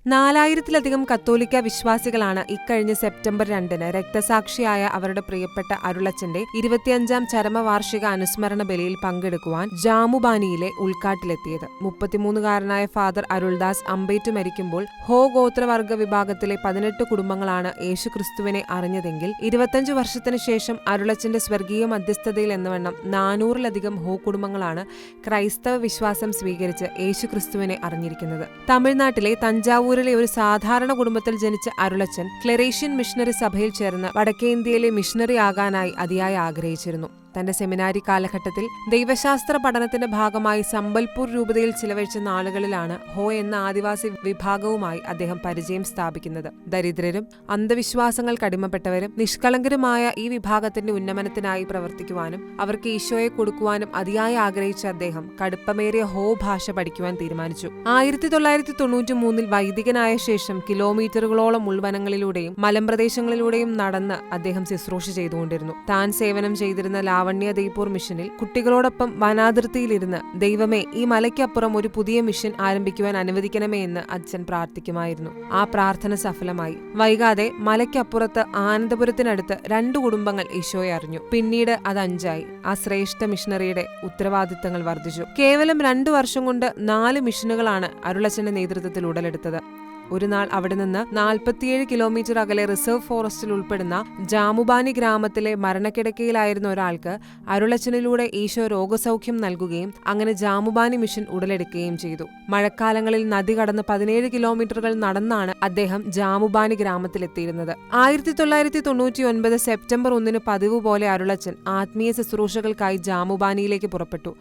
4000-ലധികം കത്തോലിക്ക വിശ്വാസികളാണ് ഇക്കഴിഞ്ഞ സെപ്റ്റംബർ 2-ന് രക്തസാക്ഷിയായ അവരുടെ പ്രിയപ്പെട്ട അരുളച്ചന്റെ 25ാം ചരമവാർഷിക അനുസ്മരണ ബലിയിൽ പങ്കെടുക്കുവാൻ ജാമുബാനിയിലെ ഉൾക്കാട്ടിലെത്തിയത്. 33-കാരനായ ഫാദർ അരുൾദാസ് അമ്പേറ്റു മരിക്കുമ്പോൾ ഹോ ഗോത്രവർഗ വിഭാഗത്തിലെ 18 കുടുംബങ്ങളാണ് യേശുക്രിസ്തുവിനെ അറിഞ്ഞതെങ്കിൽ 25 വർഷത്തിനു ശേഷം അരുളച്ചന്റെ സ്വർഗീയ മധ്യസ്ഥതയിൽ എന്നവണ്ണം 400-ലധികം ഹോ കുടുംബങ്ങളാണ് ക്രൈസ്തവ വിശ്വാസം സ്വീകരിച്ച് യേശുക്രിസ്തുവിനെ അറിഞ്ഞിരിക്കുന്നത്. തമിഴ്നാട്ടിലെ തഞ്ചാവൂരിലെ ഒരു സാധാരണ കുടുംബത്തിൽ ജനിച്ച അരുളച്ചൻ ക്ലെറേഷ്യൻ മിഷണറി സഭയിൽ ചേർന്ന് വടക്കേ ഇന്ത്യയിലെ മിഷണറി ആകാനായി അതിയായി ആഗ്രഹിച്ചിരുന്നു. തന്റെ സെമിനാരി കാലഘട്ടത്തിൽ ദൈവശാസ്ത്ര പഠനത്തിന്റെ ഭാഗമായി സംബൽപൂർ രൂപതയിൽ ചിലവഴിച്ച നാളുകളിലാണ് ഹോ എന്ന ആദിവാസി വിഭാഗവുമായി അദ്ദേഹം പരിചയം സ്ഥാപിക്കുന്നത്. ദരിദ്രരും അന്ധവിശ്വാസങ്ങൾക്ക് അടിമപ്പെട്ടവരും നിഷ്കളങ്കരുമായ ഈ വിഭാഗത്തിന്റെ ഉന്നമനത്തിനായി പ്രവർത്തിക്കുവാനും അവർക്ക് ഈശോയെ കൊടുക്കുവാനും അതിയായി ആഗ്രഹിച്ച അദ്ദേഹം കടുപ്പമേറിയ ഹോ ഭാഷ പഠിക്കുവാൻ തീരുമാനിച്ചു. 1993-ൽ വൈദികനായ ശേഷം കിലോമീറ്ററുകളോളം ഉൾവനങ്ങളിലൂടെയും മലമ്പ്രദേശങ്ങളിലൂടെയും നടന്ന് അദ്ദേഹം ശുശ്രൂഷ ചെയ്തുകൊണ്ടിരുന്നു. താൻ സേവനം ചെയ്തിരുന്ന ലാവണ്യ ദൈപൂർ മിഷനിൽ കുട്ടികളോടൊപ്പം വനാതിർത്തിയിലിരുന്ന് ദൈവമേ, ഈ മലയ്ക്കപ്പുറം ഒരു പുതിയ മിഷൻ ആരംഭിക്കുവാൻ അനുവദിക്കണമേ എന്ന് അച്ഛൻ പ്രാർത്ഥിക്കുമായിരുന്നു. ആ പ്രാർത്ഥന സഫലമായി. വൈകാതെ മലയ്ക്കപ്പുറത്ത് ആനന്ദപുരത്തിനടുത്ത് 2 കുടുംബങ്ങൾ ഈശോയെ അറിഞ്ഞു. പിന്നീട് അത് 5ആയി. ആ ശ്രേഷ്ഠ മിഷണറിയുടെ ഉത്തരവാദിത്തങ്ങൾ വർദ്ധിച്ചു. കേവലം 2 വർഷം കൊണ്ട് 4 മിഷനുകളാണ് അരുളച്ചന്റെ നേതൃത്വത്തിൽ ഉടലെടുത്തത്. ഒരു നാൾ അവിടെ നിന്ന് 47 കിലോമീറ്റർ അകലെ റിസർവ് ഫോറസ്റ്റിൽ ഉൾപ്പെടുന്ന ജാമുബാനി ഗ്രാമത്തിലെ മരണക്കിടക്കയിലായിരുന്ന ഒരാൾക്ക് അരുളച്ചനിലൂടെ ഈശോ രോഗസൗഖ്യം നൽകുകയും അങ്ങനെ ജാമുബാനി മിഷൻ ഉടലെടുക്കുകയും ചെയ്തു. മഴക്കാലങ്ങളിൽ നദി കടന്ന് 17 കിലോമീറ്ററുകൾ നടന്നാണ് അദ്ദേഹം ജാമുബാനി ഗ്രാമത്തിലെത്തിയിരുന്നത്. 1999 സെപ്റ്റംബർ 1-ന് പതിവ് പോലെ അരുളച്ചൻ ആത്മീയ ശുശ്രൂഷകൾക്കായി ജാമുബാനിയിലേക്ക് പുറപ്പെട്ടു.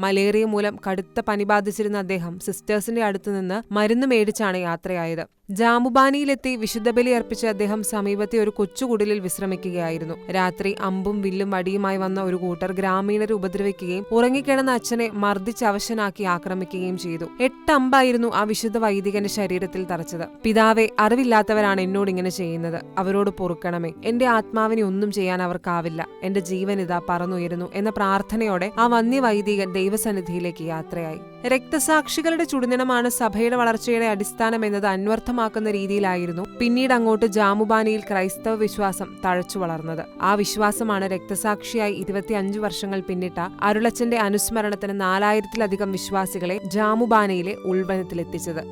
മലേറിയ മൂലം കടുത്ത പനി ബാധിച്ചിരുന്ന അദ്ദേഹം സിസ്റ്റേഴ്സിന്റെ അടുത്തുനിന്ന് മരുന്ന് മേടിച്ചാണ് യാത്രയായത്. ജാമുബാനിയിലെത്തി വിശുദ്ധബലി അർപ്പിച്ച് അദ്ദേഹം സമീപത്തെ ഒരു കൊച്ചുകുടിലിൽ വിശ്രമിക്കുകയായിരുന്നു. രാത്രി അമ്പും വില്ലും വടിയുമായി വന്ന ഒരു കൂട്ടർ ഗ്രാമീണരെ ഉപദ്രവിക്കുകയും ഉറങ്ങിക്കിടന്ന അച്ഛനെ മർദ്ദിച്ച് അവശനാക്കി ആക്രമിക്കുകയും ചെയ്തു. 8 അമ്പായിരുന്നു ആ വിശുദ്ധ വൈദികന്റെ ശരീരത്തിൽ തറച്ചത്. പിതാവേ, അറിവില്ലാത്തവരാണ് എന്നോട് ഇങ്ങനെ ചെയ്യുന്നത്. അവരോട് പൊറുക്കണമേ. എന്റെ ആത്മാവിനെ ഒന്നും ചെയ്യാൻ അവർക്കാവില്ല. എന്റെ ജീവൻ ഇതാ പറന്നുയരുന്നു എന്ന പ്രാർത്ഥനയോടെ ആ വന്യ വൈദികൻ ദൈവസന്നിധിയിലേക്ക് യാത്രയായി. രക്തസാക്ഷികളുടെ ചുടുനിണമാണ് സഭയുടെ വളർച്ചയുടെ അടിസ്ഥാനം എന്നത് അന്വർത്ഥമാക്കുന്ന രീതിയിലായിരുന്നു പിന്നീട് അങ്ങോട്ട് ജാമുബാനിയിൽ ക്രൈസ്തവ വിശ്വാസം തഴച്ചു വളർന്നത്. ആ വിശ്വാസമാണ് രക്തസാക്ഷിയായി 25 വർഷങ്ങൾ പിന്നിട്ട അരുളച്ചന്റെ അനുസ്മരണത്തിന് 4000-ലധികം വിശ്വാസികളെ ജാമുബാനിയിലെ ഉൾവനത്തിലെത്തിച്ചത്.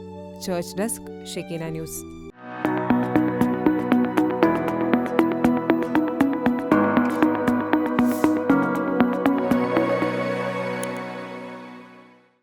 Church desk, Shekinah news.